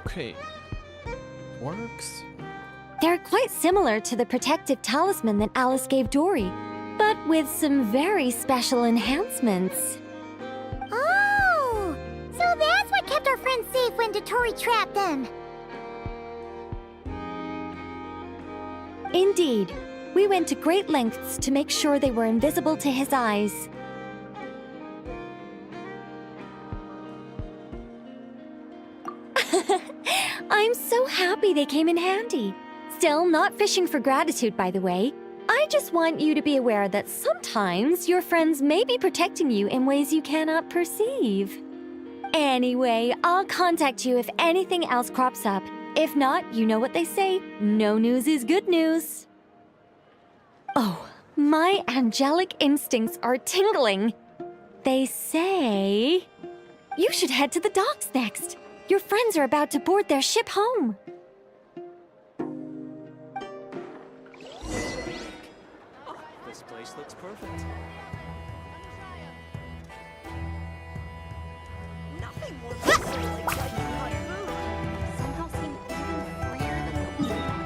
Okay. Works? They're quite similar to the protective talisman that Alice gave Dory, but with some very special enhancements. Oh! So that's what kept our friends safe when Dotori trapped them. Indeed. We went to great lengths to make sure they were invisible to his eyes. I'm so happy they came in handy. Still, not fishing for gratitude, by the way. I just want you to be aware that sometimes your friends may be protecting you in ways you cannot perceive. Anyway, I'll contact you if anything else crops up. If not, you know what they say, no news is good news. Oh, my angelic instincts are tingling. They say you should head to the docks next. Your friends are about to board their ship home. This place looks perfect. Nothing more exciting than hot food. Somehow seem even freer than the ones.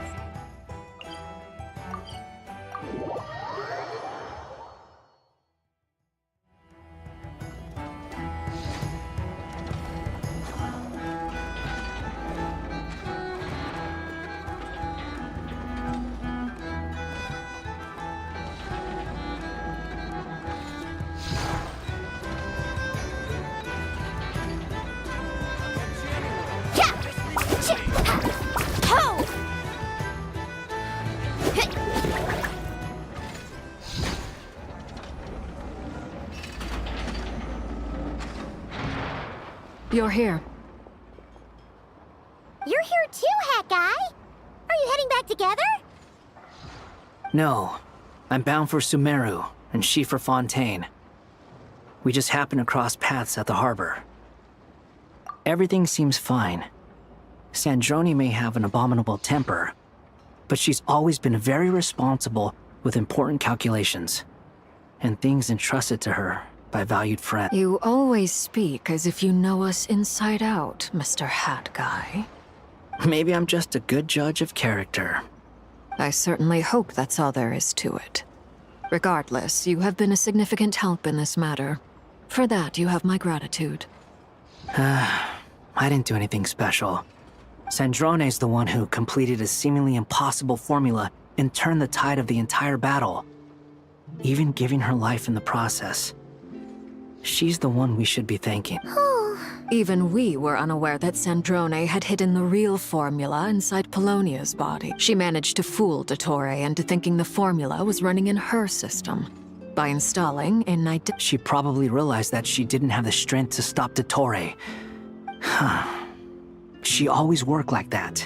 You're here. You're here too, Hat Guy! Are you heading back together? No. I'm bound for Sumeru, and she for Fontaine. We just happened to cross paths at the harbor. Everything seems fine. Sandrone may have an abominable temper, but she's always been very responsible with important calculations, and things entrusted to her by valued friends. You always speak as if you know us inside out, Mr. Hat Guy. Maybe I'm just a good judge of character. I certainly hope that's all there is to it. Regardless, you have been a significant help in this matter. For that, you have my gratitude. I didn't do anything special. Sandrone's the one who completed a seemingly impossible formula and turned the tide of the entire battle, even giving her life in the process. She's the one we should be thanking. Even we were unaware that Sandrone had hidden the real formula inside Polonia's body. She managed to fool Dottore into thinking the formula was running in her system. By installing a She probably realized that she didn't have the strength to stop Dottore. She always worked like that.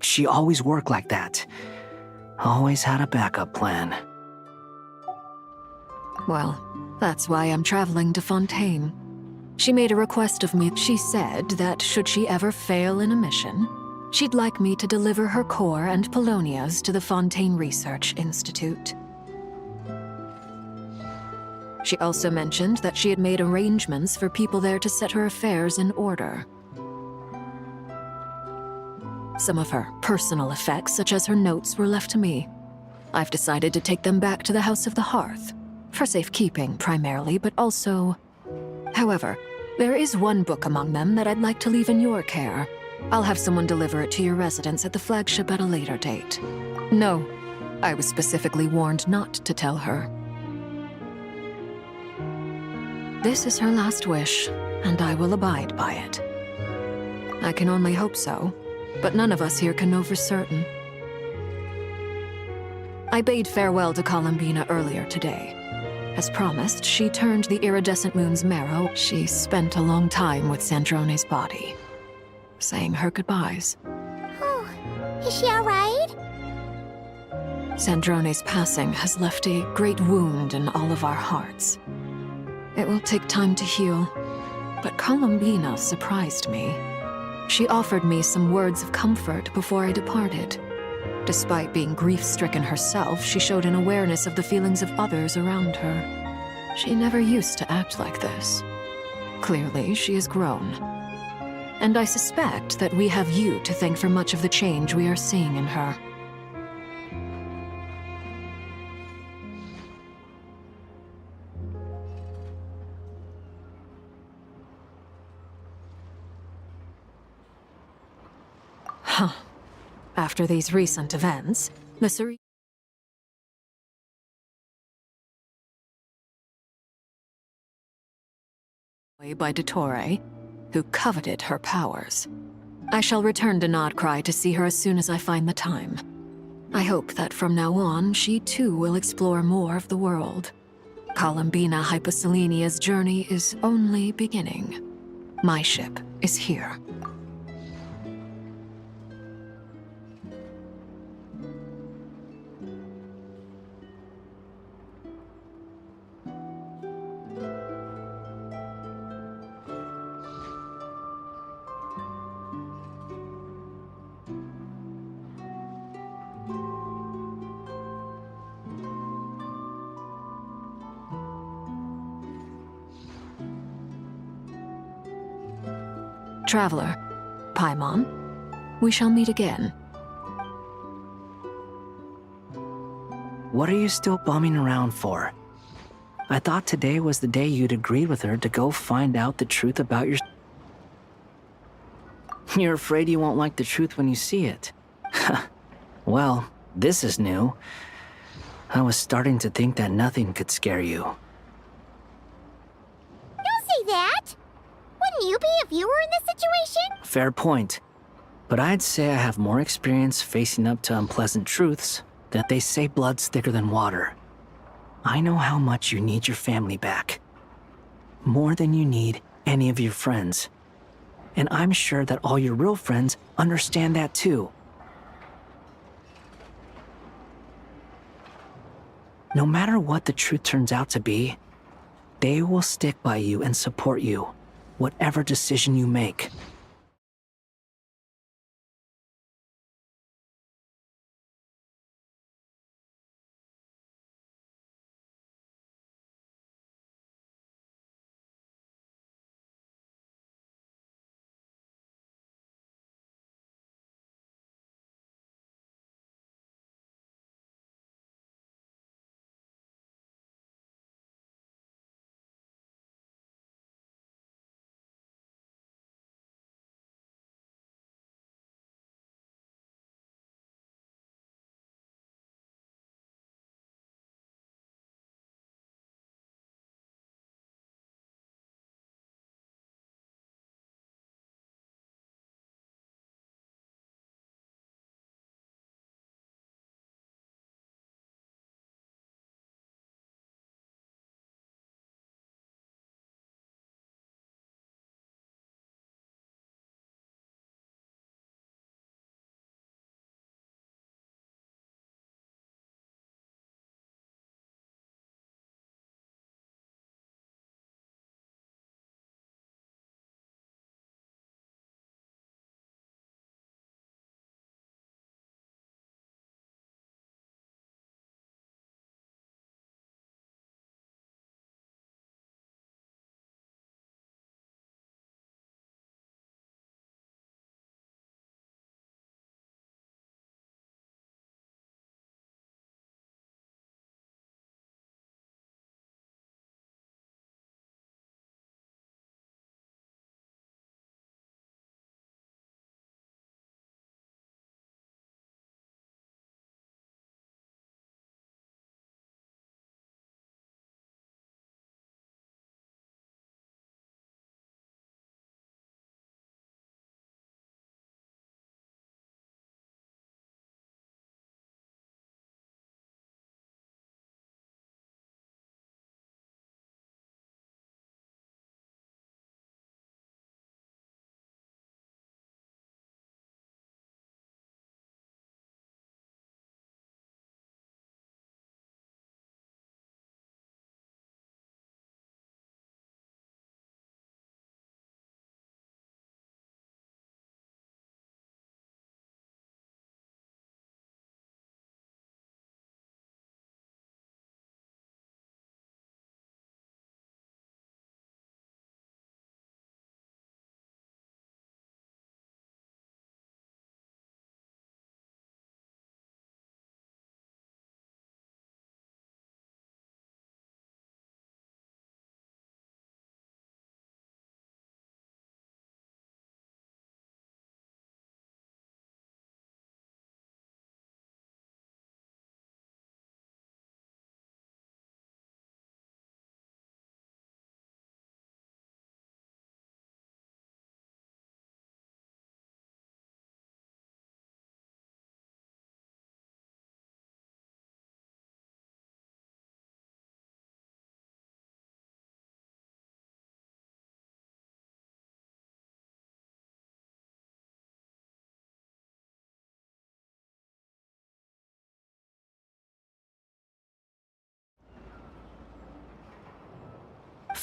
She always worked like that. Always had a backup plan. Well, that's why I'm traveling to Fontaine. She made a request of me. She said that should she ever fail in a mission, she'd like me to deliver her core and Polonia's to the Fontaine Research Institute. She also mentioned that she had made arrangements for people there to set her affairs in order. Some of her personal effects, such as her notes, were left to me. I've decided to take them back to the House of the Hearth, for safekeeping primarily, but also... However, there is one book among them that I'd like to leave in your care. I'll have someone deliver it to your residence at the flagship at a later date. No, I was specifically warned not to tell her. This is her last wish, and I will abide by it. I can only hope so, but none of us here can know for certain. I bade farewell to Columbina earlier today. As promised, she turned the iridescent moon's marrow. She spent a long time with Sandrone's body, saying her goodbyes. Oh, is she alright? Sandrone's passing has left a great wound in all of our hearts. It will take time to heal, but Columbina surprised me. She offered me some words of comfort before I departed. Despite being grief-stricken herself, she showed an awareness of the feelings of others around her. She never used to act like this. Clearly, she has grown. And I suspect that we have you to thank for much of the change we are seeing in her. Huh. After these recent events, the by Dottore, who coveted her powers. I shall return to Nodkrai to see her as soon as I find the time. I hope that from now on, she too will explore more of the world. Columbina Hyposelenia's journey is only beginning. My ship is here. Traveler, Paimon, we shall meet again. What are you still bumming around for? I thought today was the day you'd agreed with her to go find out the truth about your... You're afraid you won't like the truth when you see it. Well, this is new. I was starting to think that nothing could scare you. Don't say that! Wouldn't you be if you were in this situation? Fair point. But I'd say I have more experience facing up to unpleasant truths than they say blood's thicker than water. I know how much you need your family back. More than you need any of your friends. And I'm sure that all your real friends understand that too. No matter what the truth turns out to be, they will stick by you and support you, whatever decision you make.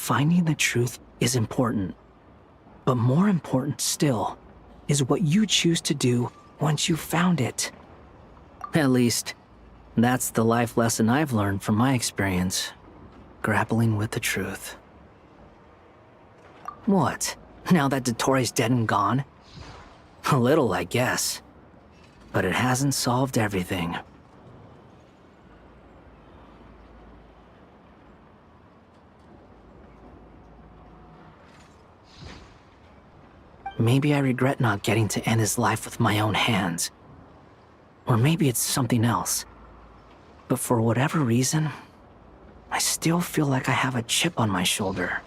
finding the truth is important. But more important still is what you choose to do once you've found it. At least, that's the life lesson I've learned from my experience, grappling with the truth. What? Now that Dotori's dead and gone? A little, I guess. But it hasn't solved everything. Maybe I regret not getting to end his life with my own hands. Or maybe it's something else. But for whatever reason, I still feel like I have a chip on my shoulder.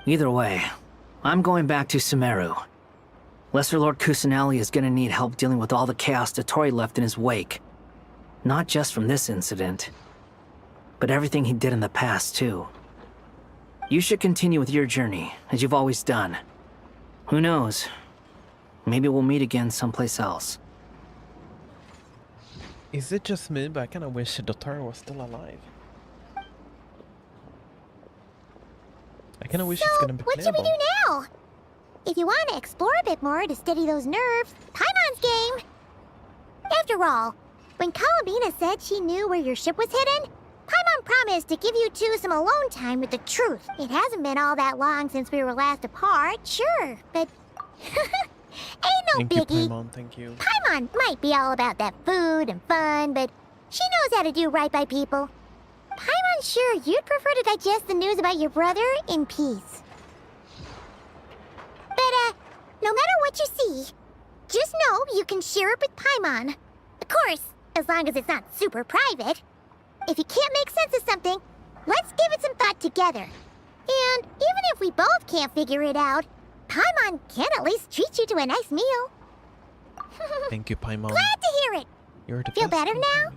Either way, I'm going back to Sumeru. Lesser Lord Kusanali is gonna need help dealing with all the chaos Dotori left in his wake. Not just from this incident, but everything he did in the past, too. You should continue with your journey, as you've always done. Who knows? Maybe we'll meet again someplace else. Is it just me, but I kind of wish Dotaro was still alive. I kind of wish it's gonna be What should we playable. do now? If you want to explore a bit more to steady those nerves, Paimon's game. After all, when Columbina said she knew where your ship was hidden, Paimon promised to give you two some alone time with the truth. It hasn't been all that long since we were last apart, sure, but ain't no Thank you, biggie. Paimon, thank you. Paimon might be all about that food and fun, but she knows how to do right by people. Paimon's sure you'd prefer to digest the news about your brother in peace. But, no matter what you see, just know you can share it with Paimon. Of course, as long as it's not super private. If you can't make sense of something, let's give it some thought together. And even if we both can't figure it out, Paimon can at least treat you to a nice meal. Thank you, Paimon. Glad to hear it. You're the Feel best. better now?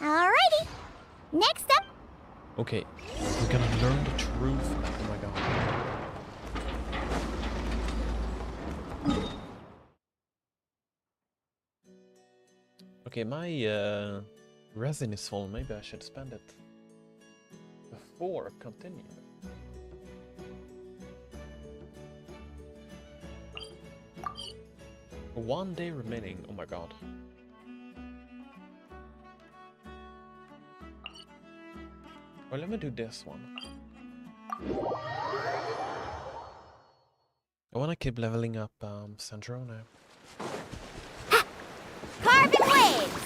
Alrighty. Next up, Okay, we're gonna learn the truth. Oh my god. Okay, my resin is full. Maybe I should spend it before continue. One day remaining. Oh my god. Well, let me do this one. I wanna keep leveling up Sandrone. Carbon Waves!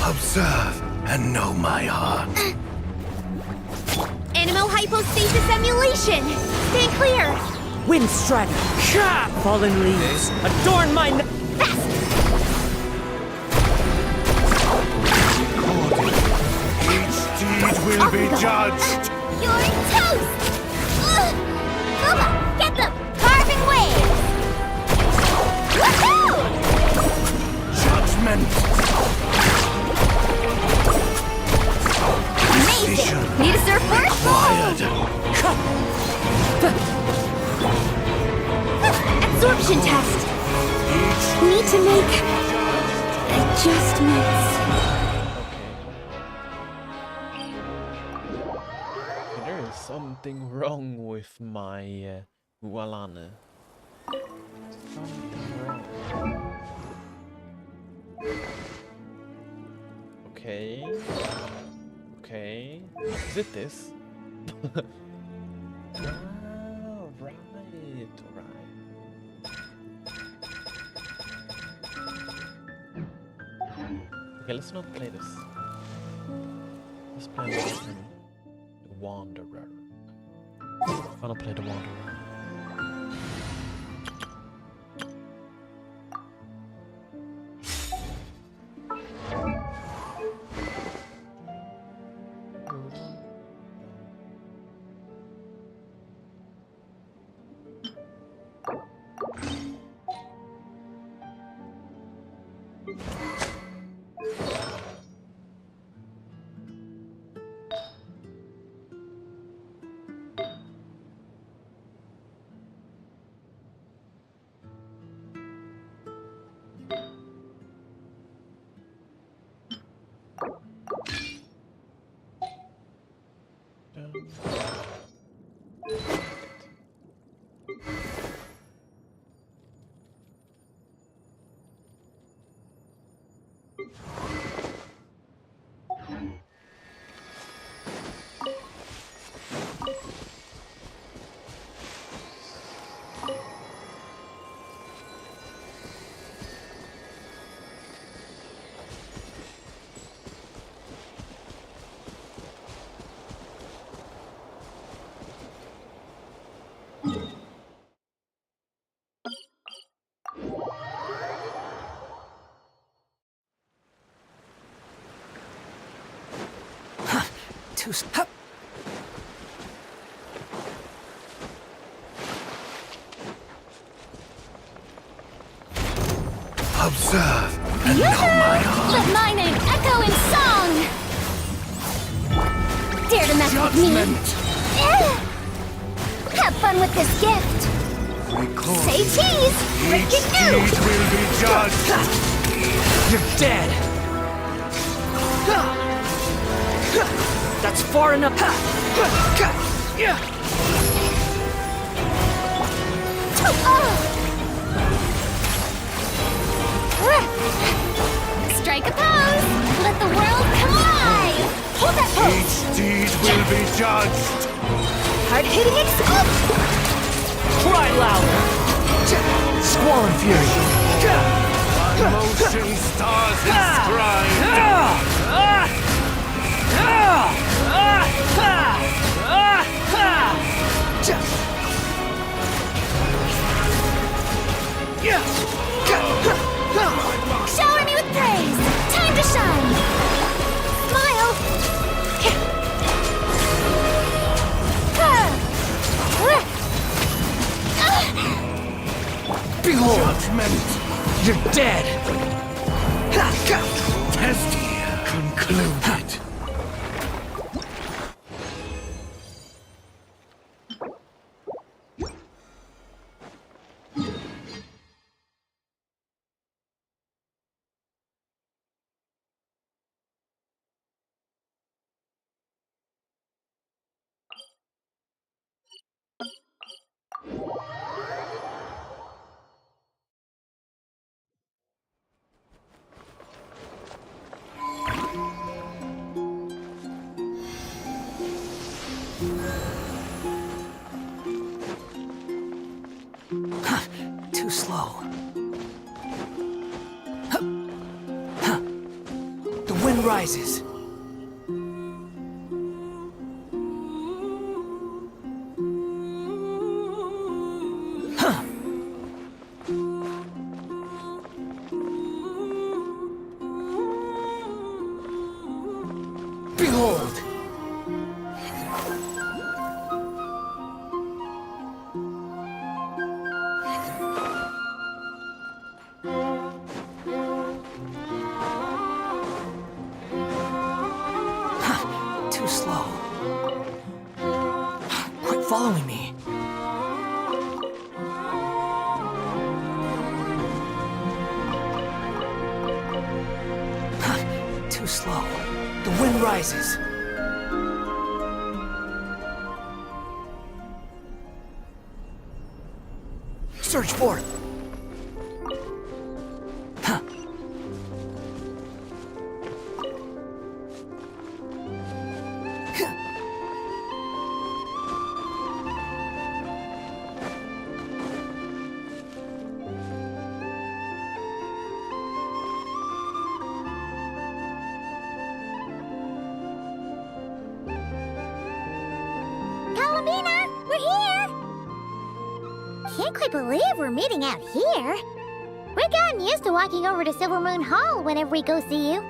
Observe and know my heart. Animo hypostasis emulation! Stay clear! Wind strider! Fallen leaves! Adorn my... Each deed will be judged. You're toast! Ugh! Kuma, get them! Carbon Waves! Woohoo! Judgment. Amazing! Need a surfboard? Wired. Absorption test! Need to make adjustments. Okay, there is something wrong with my Walane. Something wrong. Okay. Okay. Is it this? Ah, right. Alright. Okay, let's not play this. Let's play the Wanderer. I wanna play the Wanderer. Observe and know my heart. Let my name echo in song! Dare to mess with me? Judgment. Have fun with this gift! Record. Say cheese! Breaking Each news! deed will be judged. You're dead! That's far enough! Strike a pose! Let the world come alive! Hold that pose! Each deed will be judged. Hard-hitting exclusive! Cry louder! Squall and fury! My motion stars inscribed. Shower me with praise! Time to shine! Smile! Behold! Judgment. You're dead! Test here concluded. Too slow. The wind rises. Behold! Too slow. Quit following me. Too slow. The wind rises. Search for it. Columbina, we're here! Can't quite believe we're meeting out here. We've gotten used to walking over to Silver Moon Hall whenever we go see you.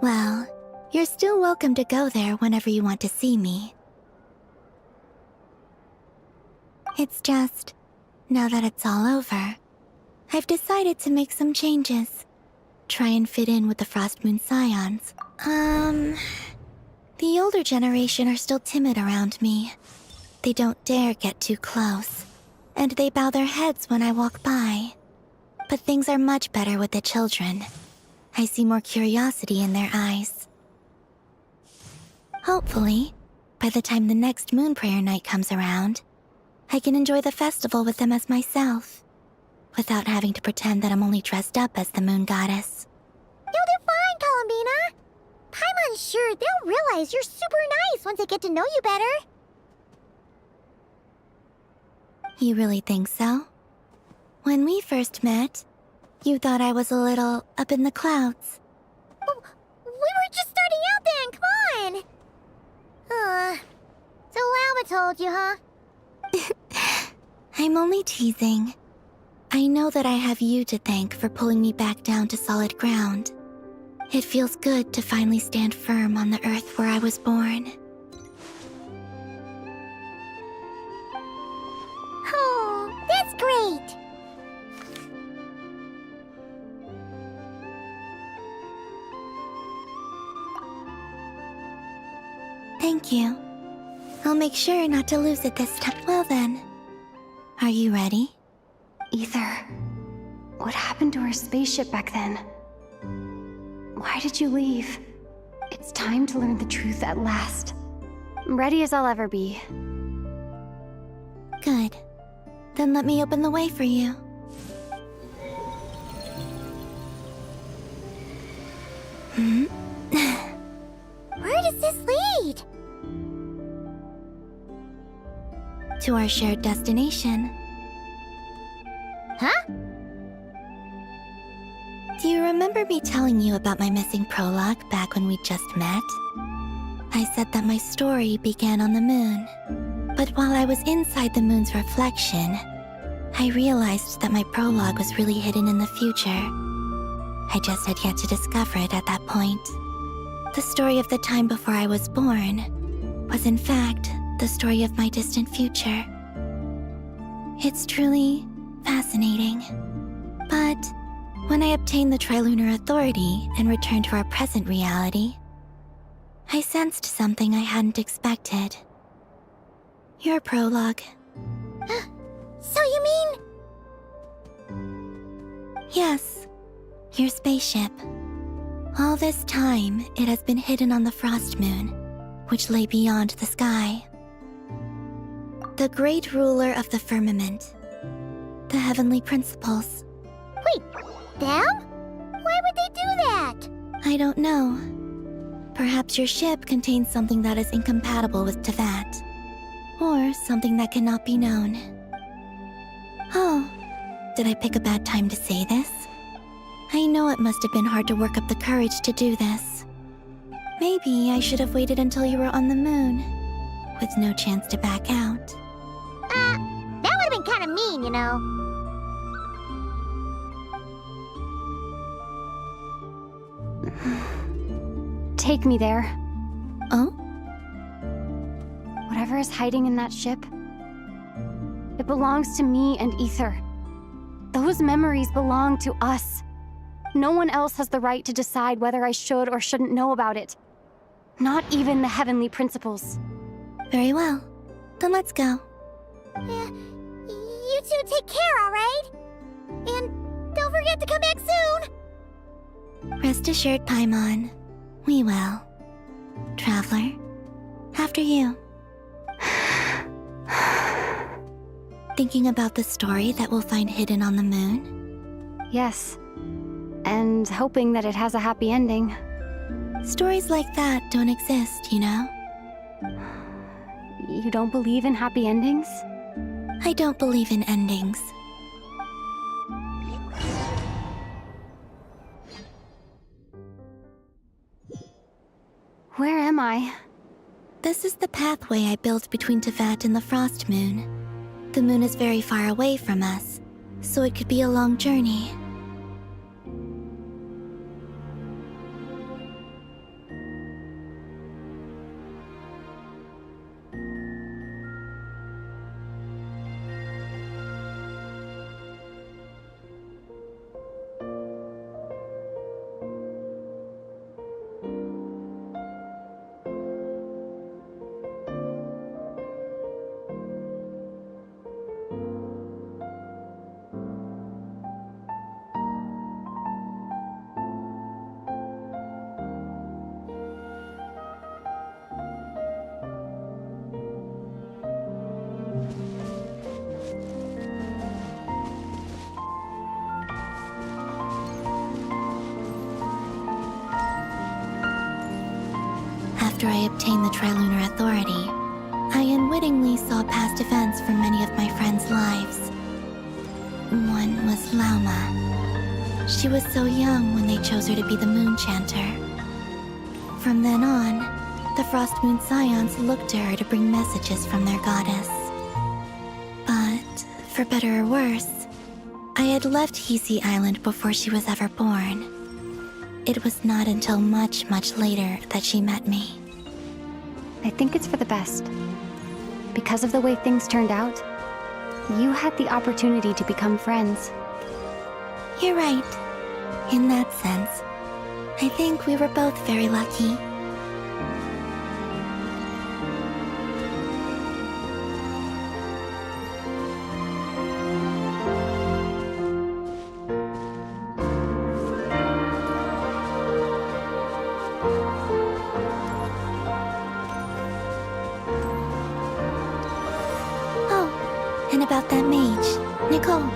Well, you're still welcome to go there whenever you want to see me. It's just, Now that it's all over, I've decided to make some changes. Try and fit in with the Frost Moon Scions. The older generation are still timid around me. They don't dare get too close, and they bow their heads when I walk by. But things are much better with the children. I see more curiosity in their eyes. Hopefully, by the time the next Moon Prayer Night comes around, I can enjoy the festival with them as myself, without having to pretend that I'm only dressed up as the Moon Goddess. You'll do fine, Columbina. Paimon's sure they'll realize you're super nice once they get to know you better. You really think so? When we first met, you thought I was a little up in the clouds. Oh, we were just starting out then, come on! So Alma told you, huh? I'm only teasing. I know that I have you to thank for pulling me back down to solid ground. It feels good to finally stand firm on the earth where I was born. Oh, that's great! Thank you. I'll make sure not to lose it this time. Well then, are you ready? Ether, what happened to our spaceship back then? Why did you leave? It's time to learn the truth at last. I'm ready as I'll ever be. Good. Then let me open the way for you. Where does this lead? To our shared destination. Huh? Do you remember me telling you about my missing prologue back when we just met? I said that my story began on the moon. But while I was inside the moon's reflection, I realized that my prologue was really hidden in the future. I just had yet to discover it at that point. The story of the time before I was born was in fact the story of my distant future. It's truly fascinating. But when I obtained the Trilunar Authority and returned to our present reality, I sensed something I hadn't expected. Your prologue. So you mean... Yes, your spaceship. All this time, it has been hidden on the Frost Moon, which lay beyond the sky. The great ruler of the firmament. The heavenly principles. Wait, them? Why would they do that? I don't know. Perhaps your ship contains something that is incompatible with Tevat. Or something that cannot be known. Oh, did I pick a bad time to say this? I know it must have been hard to work up the courage to do this. Maybe I should have waited until you were on the moon, with no chance to back out. That would have been kind of mean, you know. Take me there. Oh? Whatever is hiding in that ship, it belongs to me and Ether. Those memories belong to us. No one else has the right to decide whether I should or shouldn't know about it. Not even the heavenly principles. Very well. Then let's go. You two take care, alright? And don't forget to come back soon! Rest assured, Paimon. We will. Traveler, after you. Thinking about the story that we'll find hidden on the moon? Yes. And hoping that it has a happy ending. Stories like that don't exist, you know? You don't believe in happy endings? I don't believe in endings. Where am I? This is the pathway I built between Tevat and the Frost Moon. The moon is very far away from us, so it could be a long journey. after I obtained the Trilunar Authority, I unwittingly saw past events from many of my friends' lives. One was Lauma. She was so young when they chose her to be the Moon Chanter. From then on, the Frost Moon Scions looked to her to bring messages from their goddess. But, for better or worse, I had left Hisi Island before she was ever born. It was not until much, much later that she met me. I think it's for the best. Because of the way things turned out, you had the opportunity to become friends. You're right. In that sense, I think we were both very lucky. And about that mage, Nicole.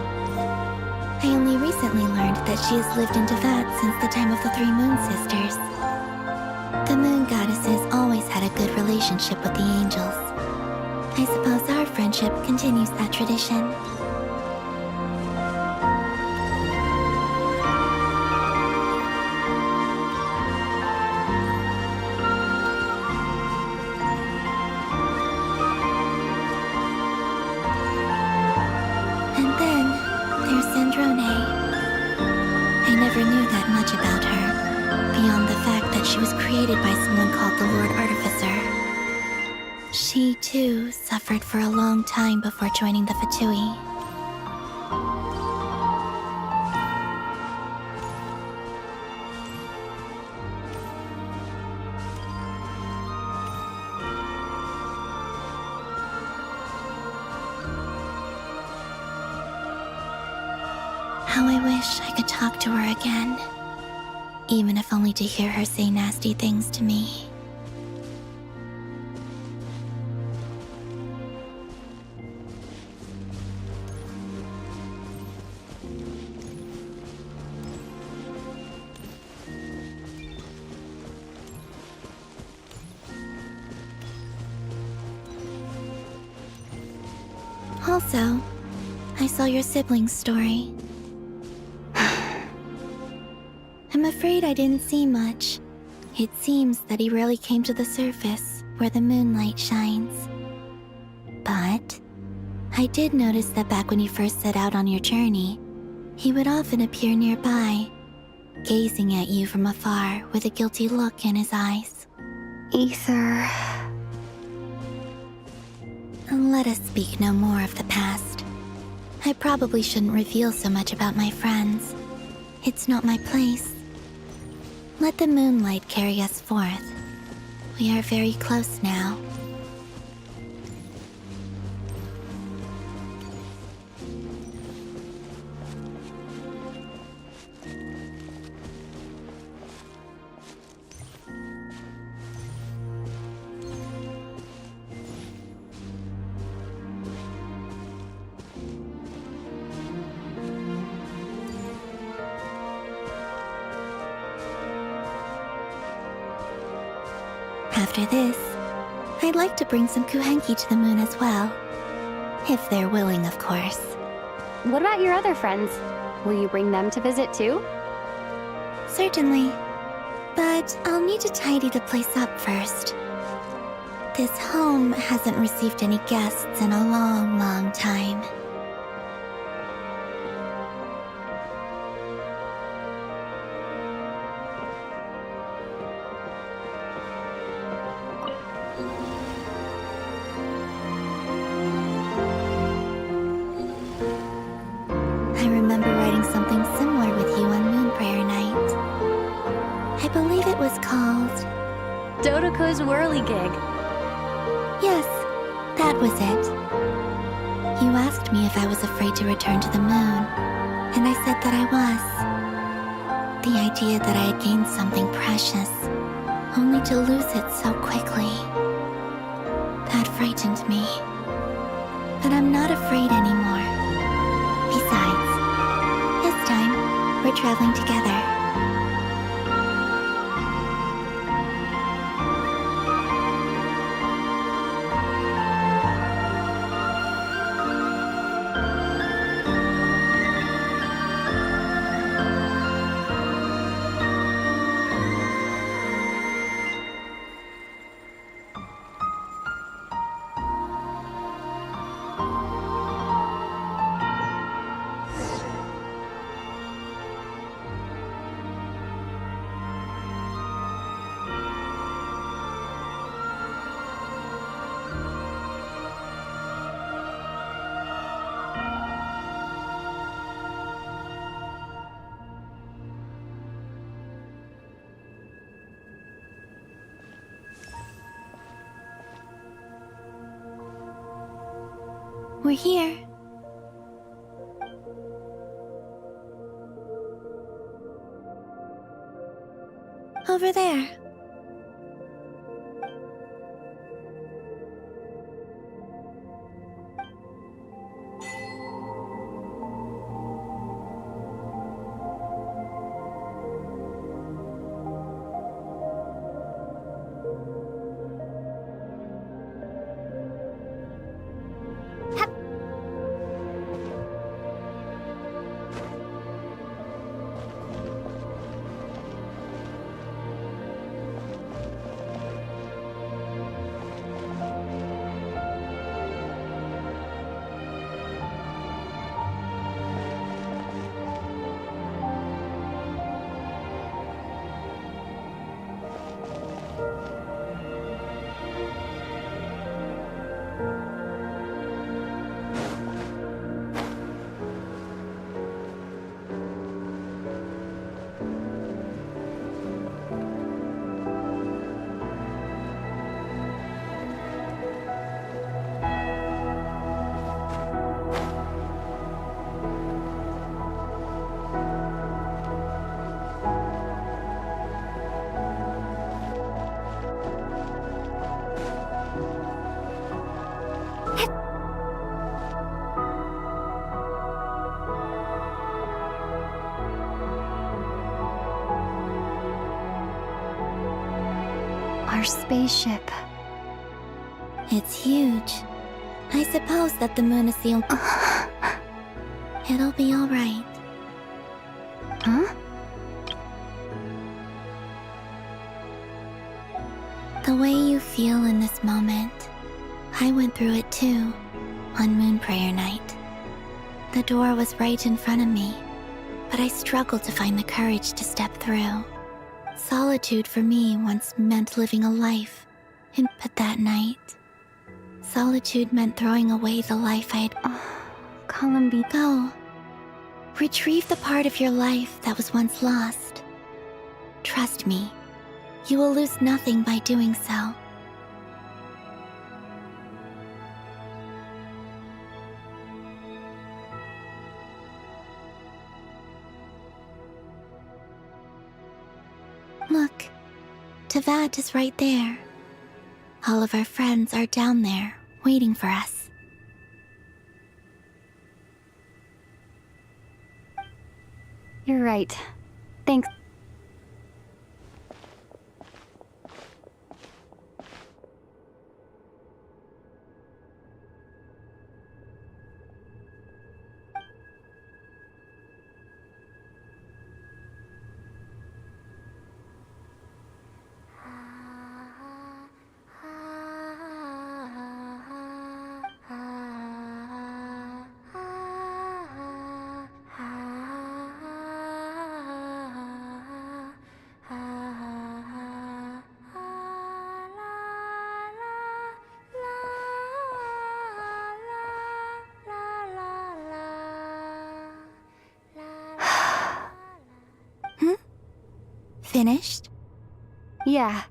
I only recently learned that she has lived in Devat since the time of the Three Moon Sisters. The Moon Goddesses always had a good relationship with the angels. I suppose our friendship continues that tradition. By someone called the Lord Artificer. She, too, suffered for a long time before joining the Fatui. How I wish I could talk to her again. Even if only to hear her say nasty things to me. Also, I saw your sibling's story. I'm afraid I didn't see much. It seems that he rarely came to the surface, where the moonlight shines. But I did notice that back when you first set out on your journey, he would often appear nearby, gazing at you from afar with a guilty look in his eyes. Ether... Let us speak no more of the past. I probably shouldn't reveal so much about my friends. It's not my place. Let the moonlight carry us forth. We are very close now. After this, I'd like to bring some Kuhenki to the moon as well. If they're willing, of course. What about your other friends? Will you bring them to visit too? Certainly. But I'll need to tidy the place up first. This home hasn't received any guests in a long, long time. I remember writing something similar with you on Moon Prayer Night. I believe it was called... Dodoko's Whirligig. Yes, that was it. You asked me if I was afraid to return to the moon, and I said that I was. The idea that I had gained something precious, only to lose it so quickly. That frightened me. But I'm not afraid anymore. Besides, this time, we're traveling together. We're here. Over there. Our spaceship. It's huge. I suppose that the moon is the only... It'll be alright. Huh? The way you feel in this moment, I went through it too, on Moon Prayer Night. The door was right in front of me, but I struggled to find the courage to step through. Solitude for me once meant living a life, but that night, solitude meant throwing away the life I'd... Columbine. Go. Retrieve the part of your life that was once lost. Trust me, you will lose nothing by doing so. Look, Teyvat is right there. All of our friends are down there, waiting for us. You're right. Thanks. Finished? Yeah.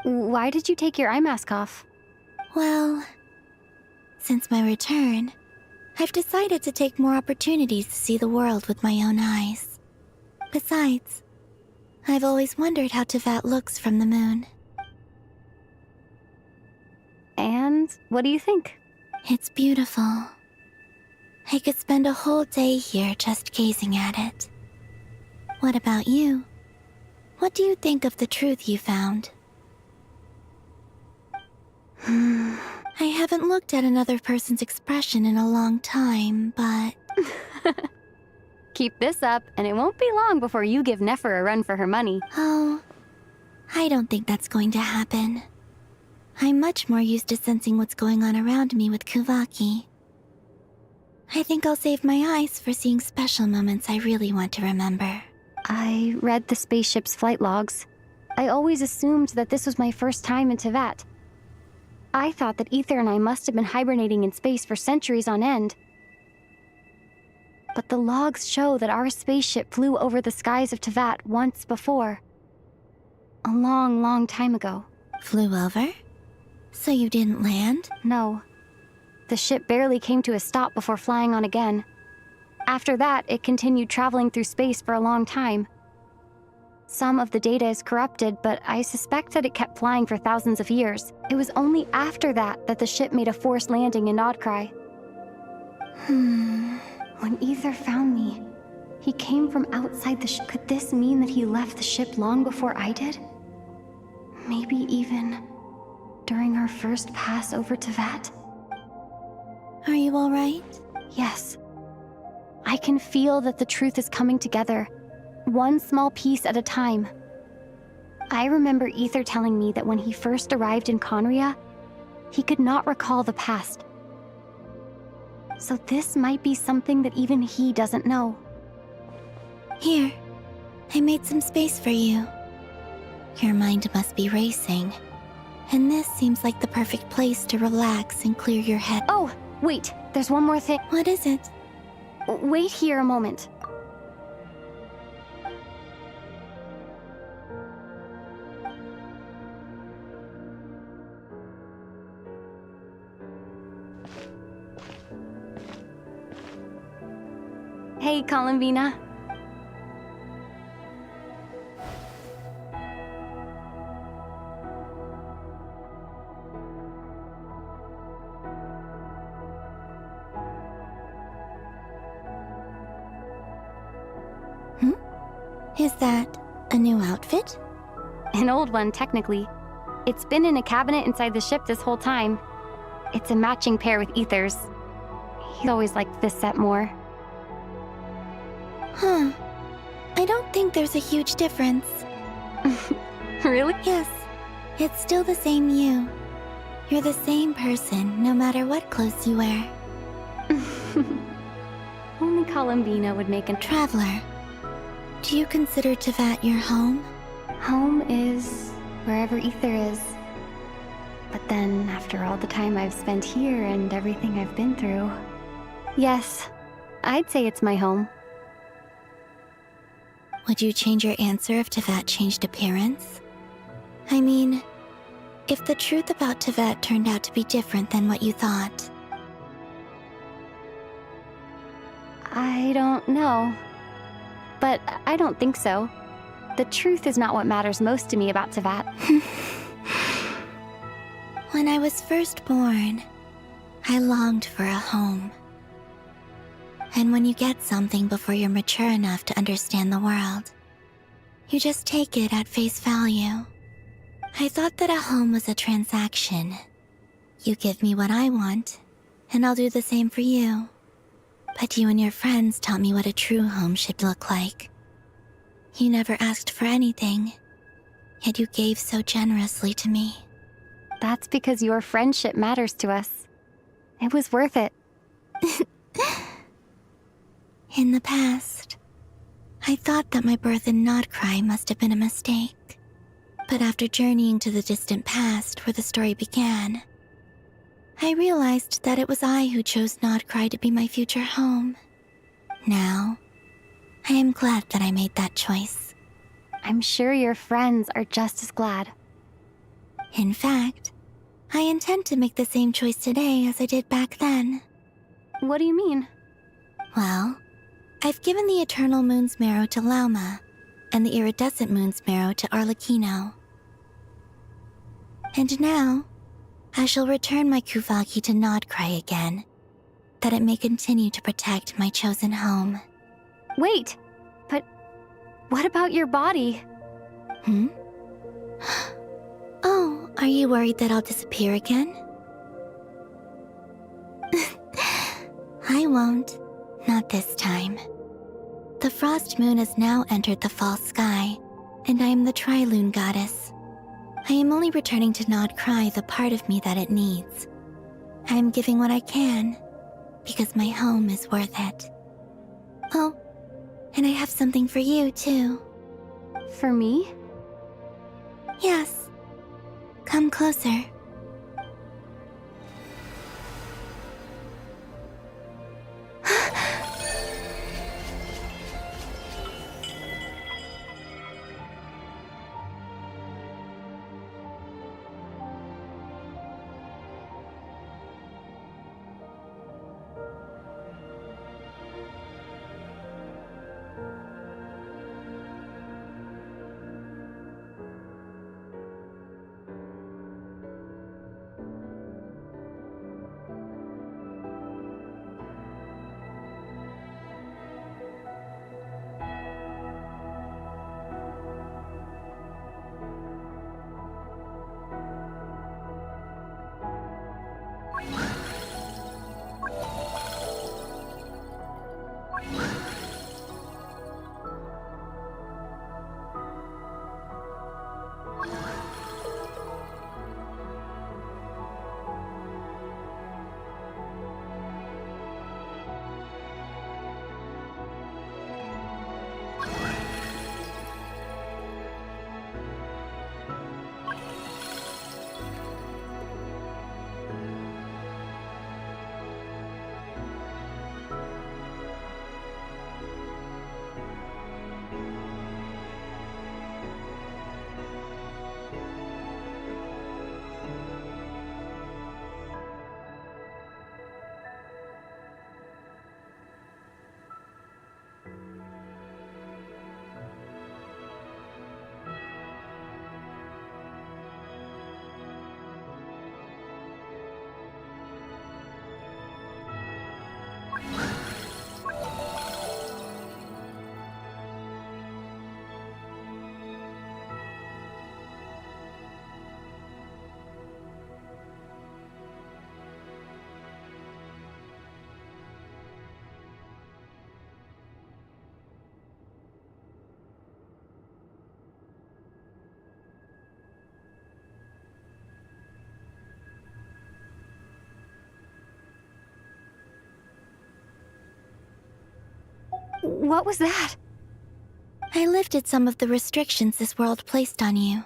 Why did you take your eye mask off? Well, since my return, I've decided to take more opportunities to see the world with my own eyes. Besides, I've always wondered how Teyvat looks from the moon. And what do you think? It's beautiful. I could spend a whole day here just gazing at it. What about you? What do you think of the truth you found? I haven't looked at another person's expression in a long time, but... Keep this up, and it won't be long before you give Nefer a run for her money. Oh, I don't think that's going to happen. I'm much more used to sensing what's going on around me with Kuvaki. I think I'll save my eyes for seeing special moments I really want to remember. I read the spaceship's flight logs. I always assumed that this was my first time in Teyvat. I thought that Ether and I must have been hibernating in space for centuries on end. But the logs show that our spaceship flew over the skies of Teyvat once before. A long, long time ago. Flew over? So you didn't land? No. The ship barely came to a stop before flying on again. After that, it continued traveling through space for a long time. Some of the data is corrupted, but I suspect that it kept flying for thousands of years. It was only after that that the ship made a forced landing in Nodkrai. When Ether found me, he came from outside the ship. Could this mean that he left the ship long before I did? Maybe even during our first pass over Tevat? Are you all right? Yes. I can feel that the truth is coming together, one small piece at a time. I remember Ether telling me that when he first arrived in Conria, he could not recall the past. So this might be something that even he doesn't know. Here, I made some space for you. Your mind must be racing, and this seems like the perfect place to relax and clear your head. Oh, wait, there's one more thing. What is it? Wait here a moment. Hey, Columbina. Is that a new outfit? An old one, technically. It's been in a cabinet inside the ship this whole time. It's a matching pair with Ether's. He's always liked this set more. Huh. I don't think there's a huge difference. Really? Yes. It's still the same you. You're the same person, no matter what clothes you wear. Only Columbina would make a Traveler, do you consider Tevat your home? Home is wherever Ether is. But then, after all the time I've spent here and everything I've been through, yes, I'd say it's my home. Would you change your answer if Tevat changed appearance? I mean, if the truth about Tevat turned out to be different than what you thought. I don't know. But I don't think so. The truth is not what matters most to me about Tevat. When I was first born, I longed for a home. And when you get something before you're mature enough to understand the world, you just take it at face value. I thought that a home was a transaction. You give me what I want, and I'll do the same for you. But you and your friends taught me what a true home should look like. You never asked for anything, yet you gave so generously to me. That's because your friendship matters to us. It was worth it. In the past, I thought that my birth in Nodkrai must have been a mistake. But after journeying to the distant past where the story began, I realized that it was I who chose Nodkrai to be my future home. Now, I am glad that I made that choice. I'm sure your friends are just as glad. In fact, I intend to make the same choice today as I did back then. What do you mean? Well, I've given the Eternal Moon's Marrow to Lauma, and the Iridescent Moon's Marrow to Arlecchino. And now, I shall return my Kuvagi to Nodkrai again, that it may continue to protect my chosen home. Wait, but what about your body? Oh, are you worried that I'll disappear again? I won't. Not this time. The Frost Moon has now entered the fall sky, and I am the Tri-Lune Goddess. I am only returning to Nodkrai the part of me that it needs. I am giving what I can, because my home is worth it. Oh, and I have something for you, too. For me? Yes. Come closer. What was that? I lifted some of the restrictions this world placed on you.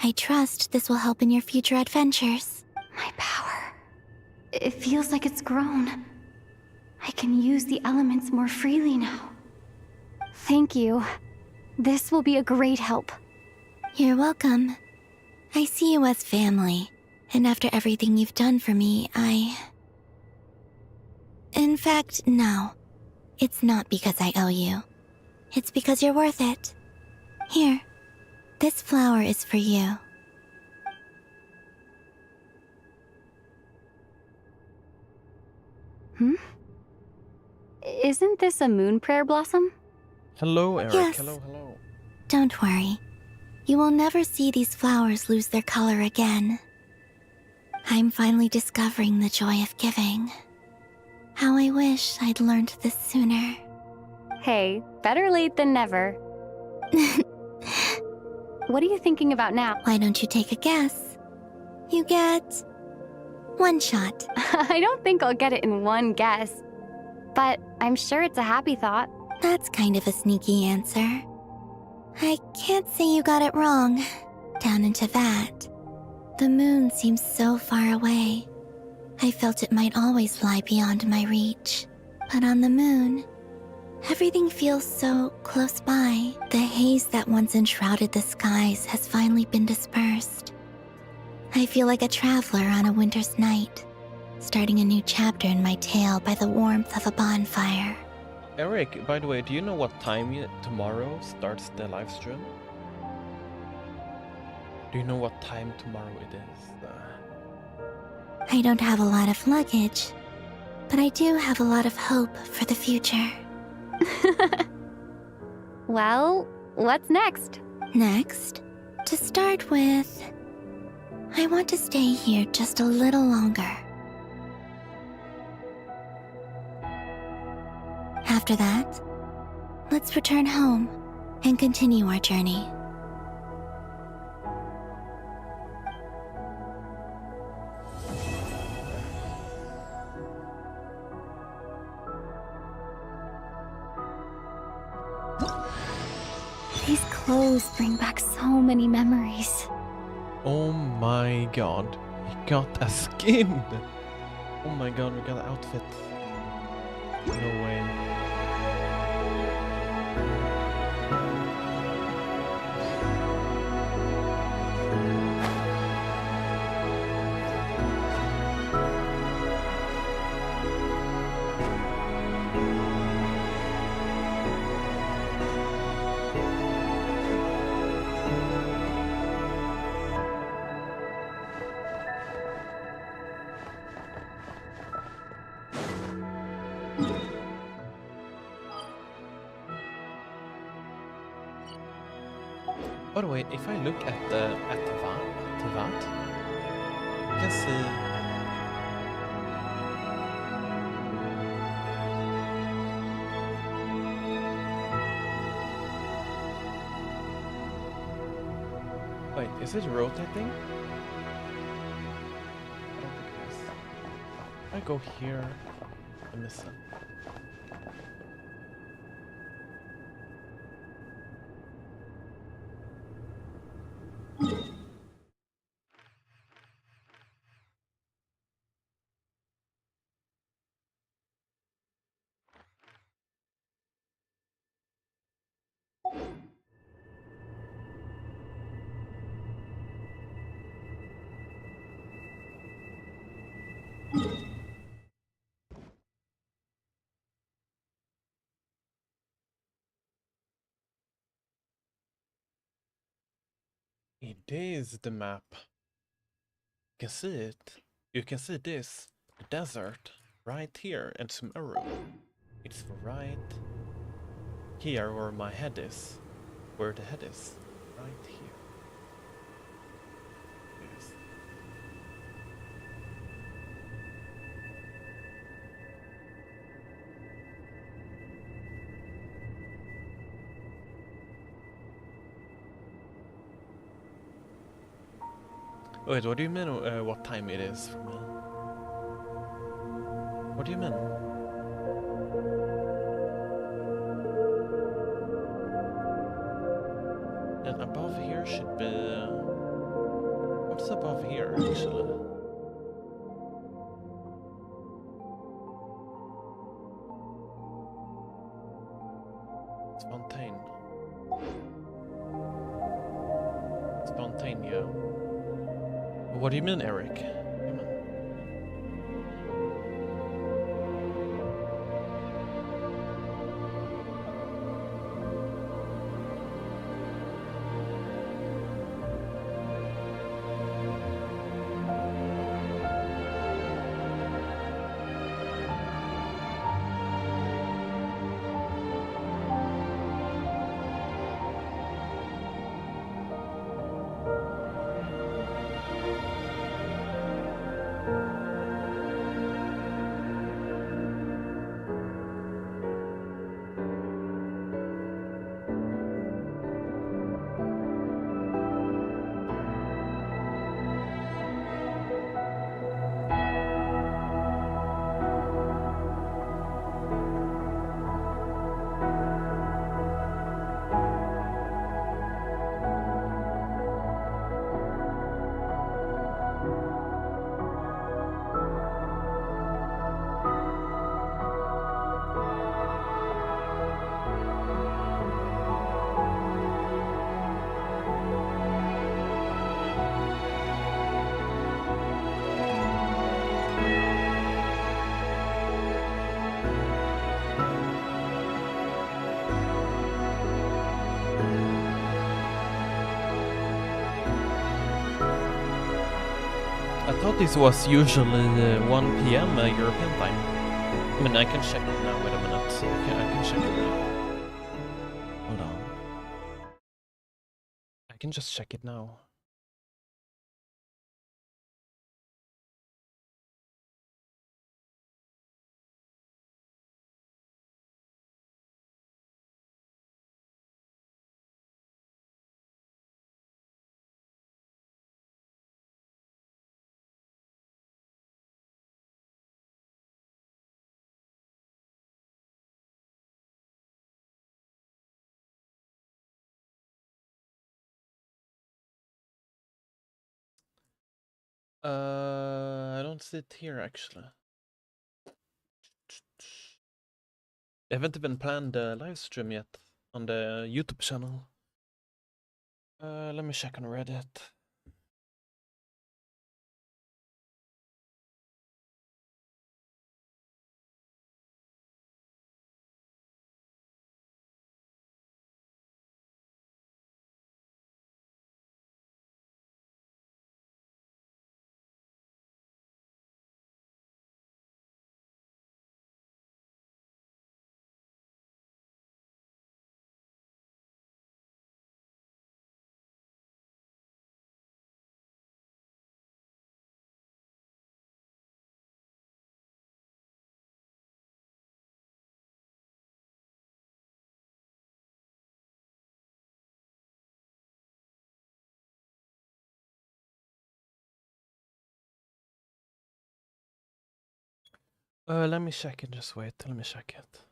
I trust this will help in your future adventures. My power. It feels like it's grown. I can use the elements more freely now. Thank you. This will be a great help. You're welcome. I see you as family, and after everything you've done for me, In fact, no. It's not because I owe you. It's because you're worth it. Here, this flower is for you. Isn't this a moon prayer blossom? Hello, Eric. Yes. Hello, hello. Don't worry. You will never see these flowers lose their color again. I'm finally discovering the joy of giving. How I wish I'd learned this sooner. Hey, better late than never. What are you thinking about now? Why don't you take a guess? You get 1 shot. I don't think I'll get it in one guess. But I'm sure it's a happy thought. That's kind of a sneaky answer. I can't say you got it wrong. Down into that. The moon seems so far away. I felt it might always lie beyond my reach. But on the moon, everything feels so close by. The haze that once enshrouded the skies has finally been dispersed. I feel like a traveler on a winter's night, starting a new chapter in my tale by the warmth of a bonfire. Eric, by the way, do you know what time tomorrow starts the live stream? Do you know what time tomorrow it is? I don't have a lot of luggage, but I do have a lot of hope for the future. Well, what's next? Next, to start with, I want to stay here just a little longer. After that, let's return home and continue our journey. These clothes bring back so many memories. Oh my god, we got a skin! Oh my god, we got an outfit. No way. By the way, if I look at that, you can see wait, is it rotating? I don't think it is. If I go here and listen. It is the map. You can see it. You can see this. The desert. Right here. And Sumeru. It's right here where my head is. Where the head is. Right here. Yes. Wait, what do you mean what time it is for me? What do you mean? here should be... what's above here, actually? It's Fontaine. It's Fontaine, yeah. What do you mean, Eric? Come on. I thought this was usually 1 p.m. European time. I mean, I can check it now. Wait a minute. Okay, I can check it now. Hold on. I can just check it now. I don't see it here actually. They haven't even planned the live stream yet on the YouTube channel. Let me check on Reddit. Let me check it, just wait, let me check it.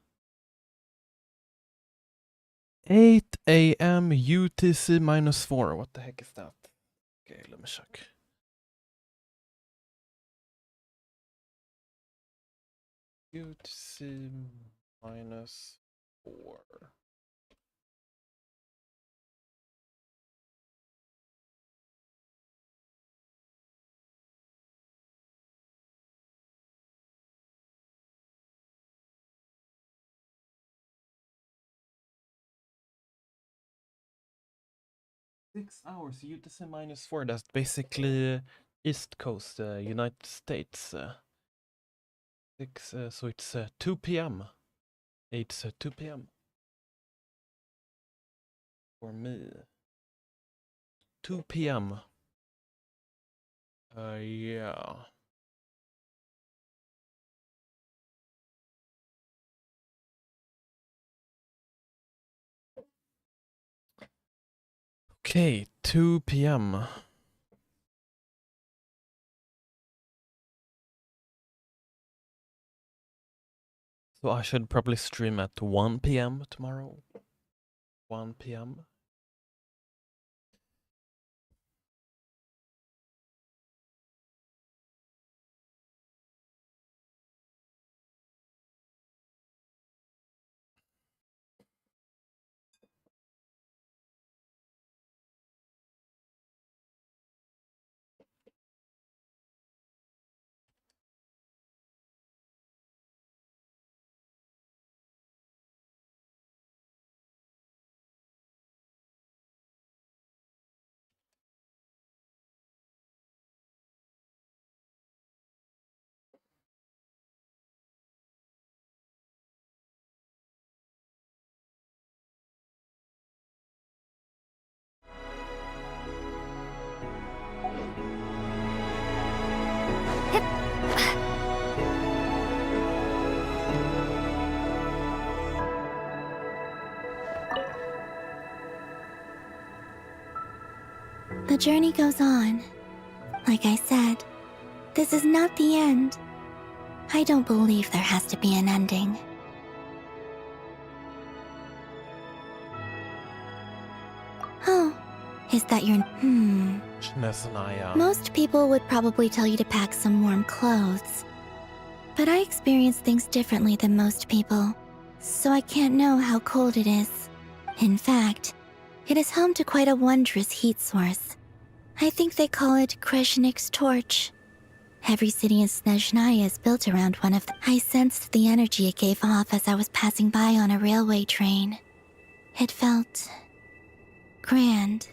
8 a.m. UTC -4, what the heck is that? Okay, let me check. UTC -4. $6 UTC -4. That's basically East Coast, United States. So it's 2 p.m. It's 2 p.m. for me. 2 p.m. Yeah. Okay, 2 p.m. So I should probably stream at 1 p.m. tomorrow. 1 p.m. The journey goes on. Like I said, this is not the end. I don't believe there has to be an ending. Oh, is that your... Snezhnaya. Most people would probably tell you to pack some warm clothes. But I experience things differently than most people, so I can't know how cold it is. In fact, it is home to quite a wondrous heat source. I think they call it Kreshnik's torch. Every city in Snezhnaya is built around one of them. I sensed the energy it gave off as I was passing by on a railway train. It felt grand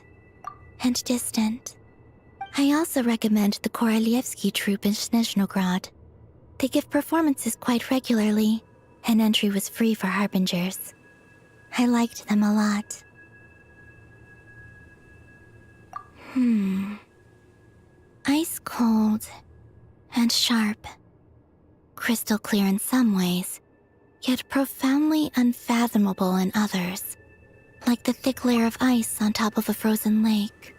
and distant. I also recommend the Korolievsky troupe in Snezhnograd. They give performances quite regularly, and entry was free for harbingers. I liked them a lot. Ice cold and sharp. Crystal clear in some ways, yet profoundly unfathomable in others. Like the thick layer of ice on top of a frozen lake.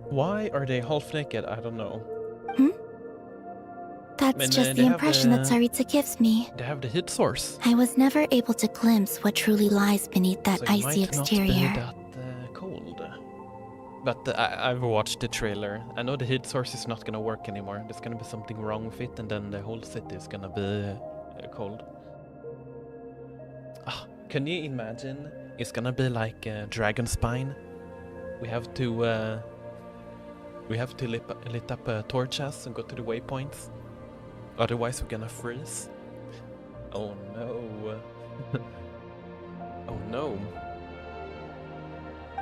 Why are they half naked? I don't know. That's just the impression that Tsaritsa gives me. They have the heat source. I was never able to glimpse what truly lies beneath that So it icy might exterior. not be that cold. But I've watched the trailer. I know the heat source is not gonna work anymore. There's gonna be something wrong with it, and then the whole city is gonna be cold. Can you imagine? It's gonna be like Dragon Spine. We have to lit up torches and go to the waypoints. Otherwise, we're gonna freeze. Oh no! Oh no!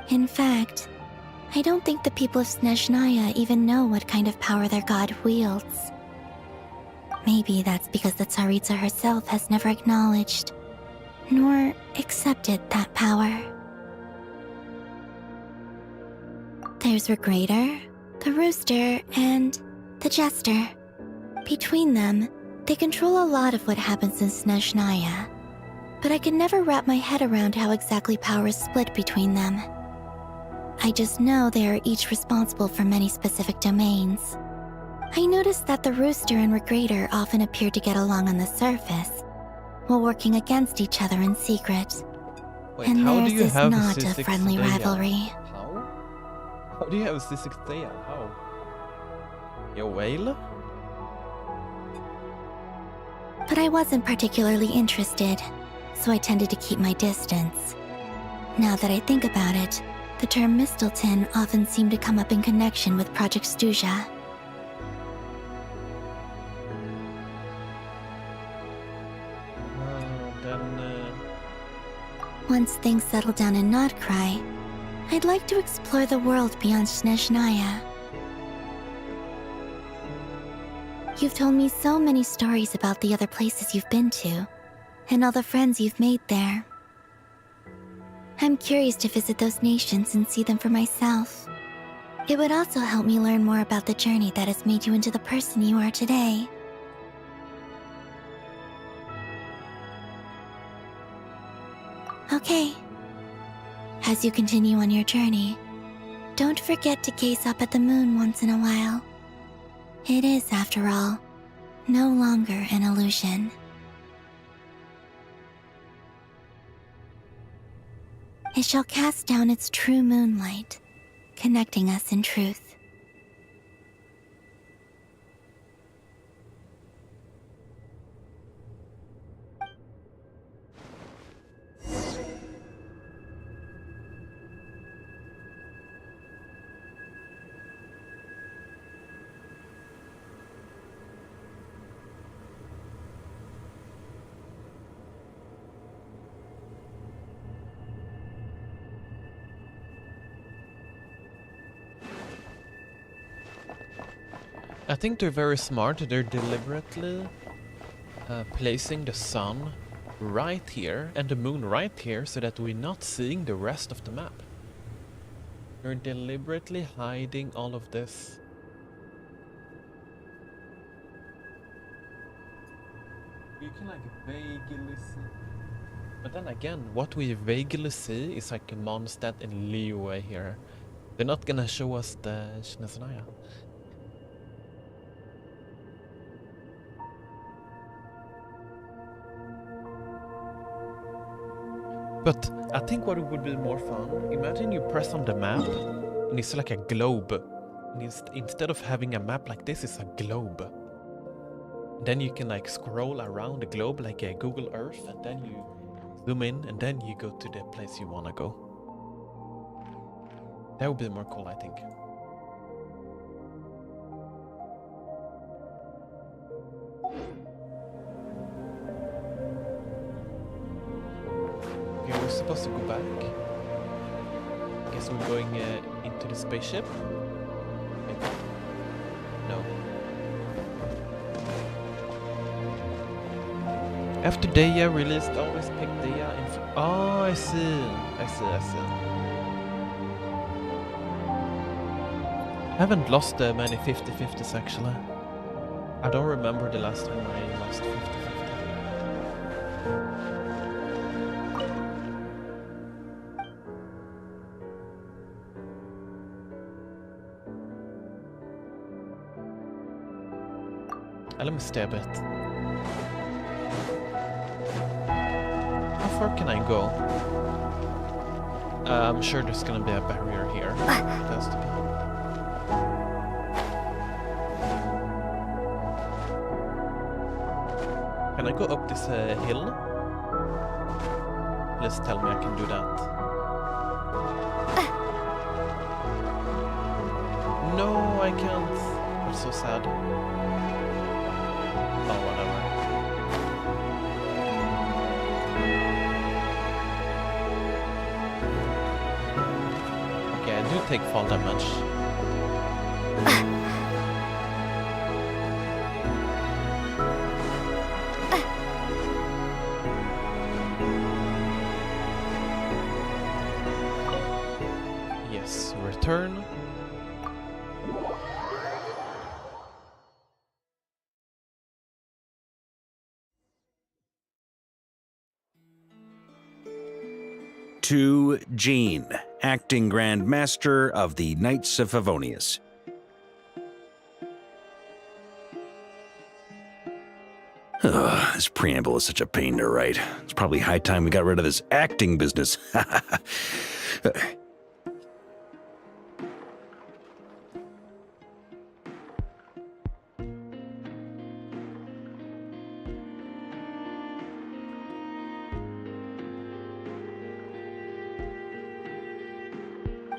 In fact, I don't think the people of Snezhnaya even know what kind of power their god wields. Maybe that's because the Tsaritsa herself has never acknowledged, nor accepted that power. There's Regrator, the Rooster, and the Jester. Between them, they control a lot of what happens in Snezhnaya, but I can never wrap my head around how exactly power is split between them. I just know they are each responsible for many specific domains. I noticed that the Rooster and Regrator often appeared to get along on the surface, while working against each other in secret. Wait, and how theirs do you is have not a Sisix friendly Deya? rivalry. How? How do you have Sisix Deya? How? You a whale? But I wasn't particularly interested, so I tended to keep my distance. Now that I think about it, the term Mistelton often seemed to come up in connection with Project Stuja. Once things settle down in Nodkrai, I'd like to explore the world beyond Snezhnaya. You've told me so many stories about the other places you've been to, and all the friends you've made there. I'm curious to visit those nations and see them for myself. It would also help me learn more about the journey that has made you into the person you are today. Okay. As you continue on your journey, don't forget to gaze up at the moon once in a while. It is, after all, no longer an illusion. It shall cast down its true moonlight, connecting us in truth. I think they're very smart. They're deliberately placing the sun right here and the moon right here so that we're not seeing the rest of the map. They're deliberately hiding all of this. You can like vaguely see. But then again, what we vaguely see is like Mondstadt and Liyue here. They're not gonna show us the Shinnezanaya. But I think what would be more fun, imagine you press on the map and it's like a globe. And instead of having a map like this, it's a globe. And then you can like scroll around the globe like a Google Earth, and then you zoom in and then you go to the place you want to go. That would be more cool, I think. Okay, we're supposed to go back. Guess we're going into the spaceship. Maybe. No. After Deia released, always pick Deia in. Oh, I see. I haven't lost many 50-50s actually. I don't remember the last time I lost 50-50. Let me stay a bit. How far can I go? I'm sure there's gonna be a barrier here. There has to be. Can I go up this hill? Please tell me I can do that. No, I can't. I'm so sad. Oh, whatever. Okay, I do take fall damage. Yes, return. To Jean, acting Grand Master of the Knights of Favonius. Ugh, this preamble is such a pain to write. It's probably high time we got rid of this acting business.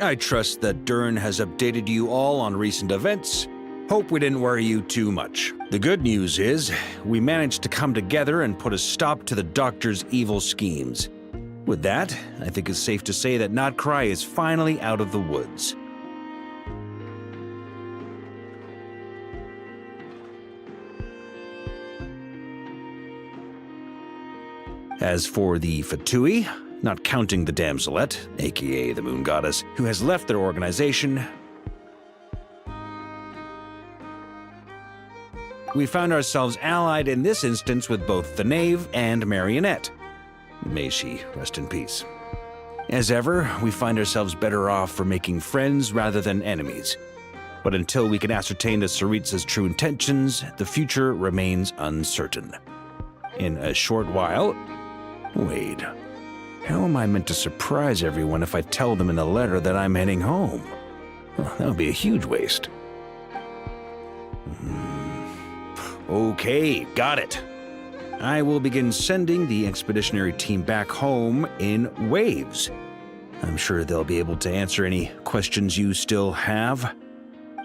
I trust that Dern has updated you all on recent events. Hope we didn't worry you too much. The good news is, we managed to come together and put a stop to the Doctor's evil schemes. With that, I think it's safe to say that Nodkrai is finally out of the woods. As for the Fatui, not counting the Damselette, aka the Moon Goddess, who has left their organization, we found ourselves allied in this instance with both the Knave and Marionette. May she rest in peace. As ever, we find ourselves better off for making friends rather than enemies. But until we can ascertain the Tsaritsa's true intentions, the future remains uncertain. In a short while... Wait... How am I meant to surprise everyone if I tell them in a letter that I'm heading home? Well, that would be a huge waste. Okay, got it. I will begin sending the expeditionary team back home in waves. I'm sure they'll be able to answer any questions you still have.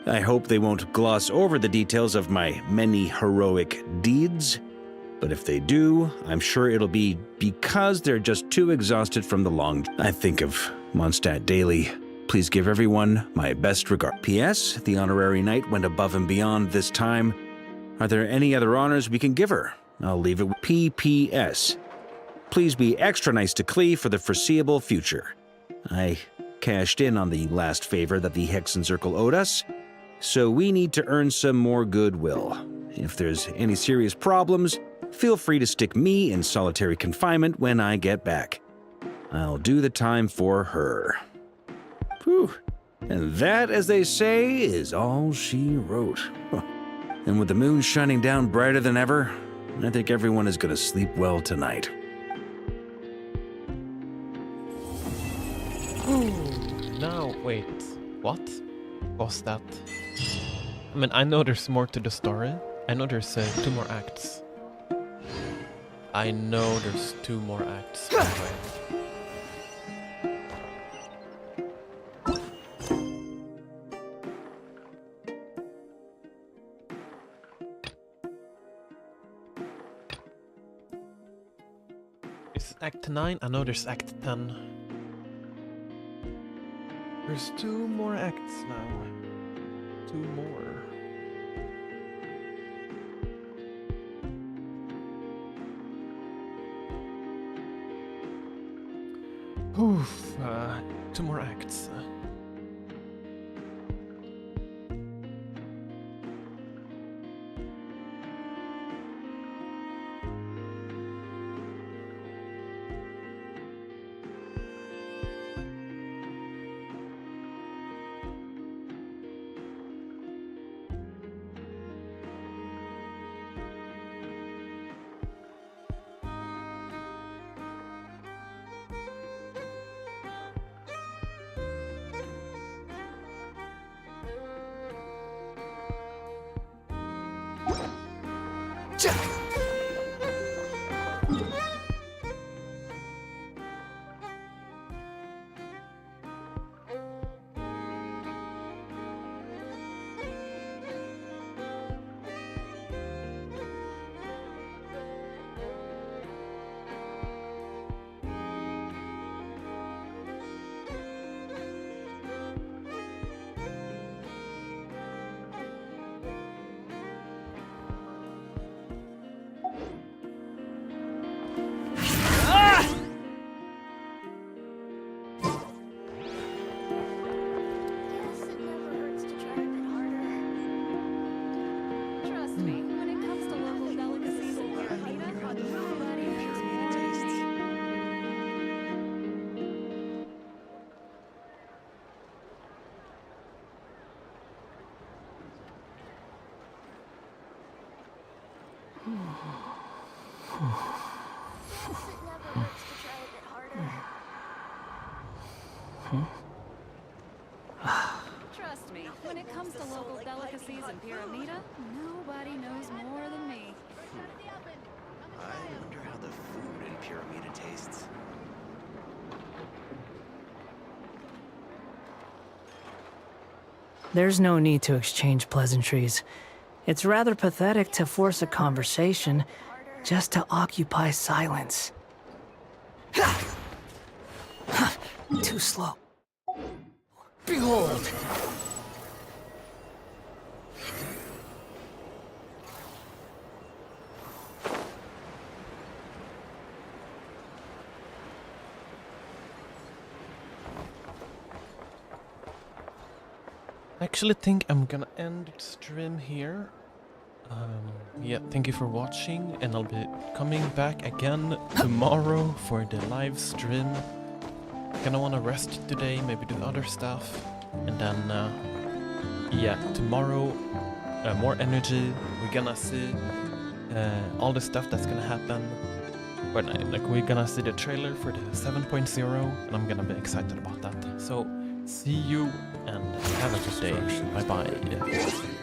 I hope they won't gloss over the details of my many heroic deeds. But if they do, I'm sure it'll be because they're just too exhausted from the long... I think of Mondstadt daily. Please give everyone my best regard. P.S. The honorary knight went above and beyond this time. Are there any other honors we can give her? I'll leave it with P.P.S. Please be extra nice to Klee for the foreseeable future. I cashed in on the last favor that the Hexen Circle owed us, so we need to earn some more goodwill. If there's any serious problems, feel free to stick me in solitary confinement when I get back. I'll do the time for her. Whew. And that, as they say, is all she wrote. And with the moon shining down brighter than ever, I think everyone is going to sleep well tonight. Now, wait. What was that? I mean, I know there's more to the story. I know there's 2 more acts. I know there's 2 more acts, by the way. It's Act 9, I know there's Act 10. There's 2 more acts now. 2 more. Oof, 2 more acts. Trust me, when it comes to local delicacies in Pyramida, nobody knows more than me. I wonder how the food in Pyramida tastes. There's no need to exchange pleasantries. It's rather pathetic to force a conversation just to occupy silence. Too slow. Behold! I actually think I'm gonna end the stream here. Yeah, thank you for watching, and I'll be coming back again tomorrow for the live stream. Gonna wanna rest today, maybe do other stuff, and then yeah, tomorrow more energy. We're gonna see all the stuff that's gonna happen. But like we're gonna see the trailer for the 7.0, and I'm gonna be excited about that. So see you and have a good day. Bye bye.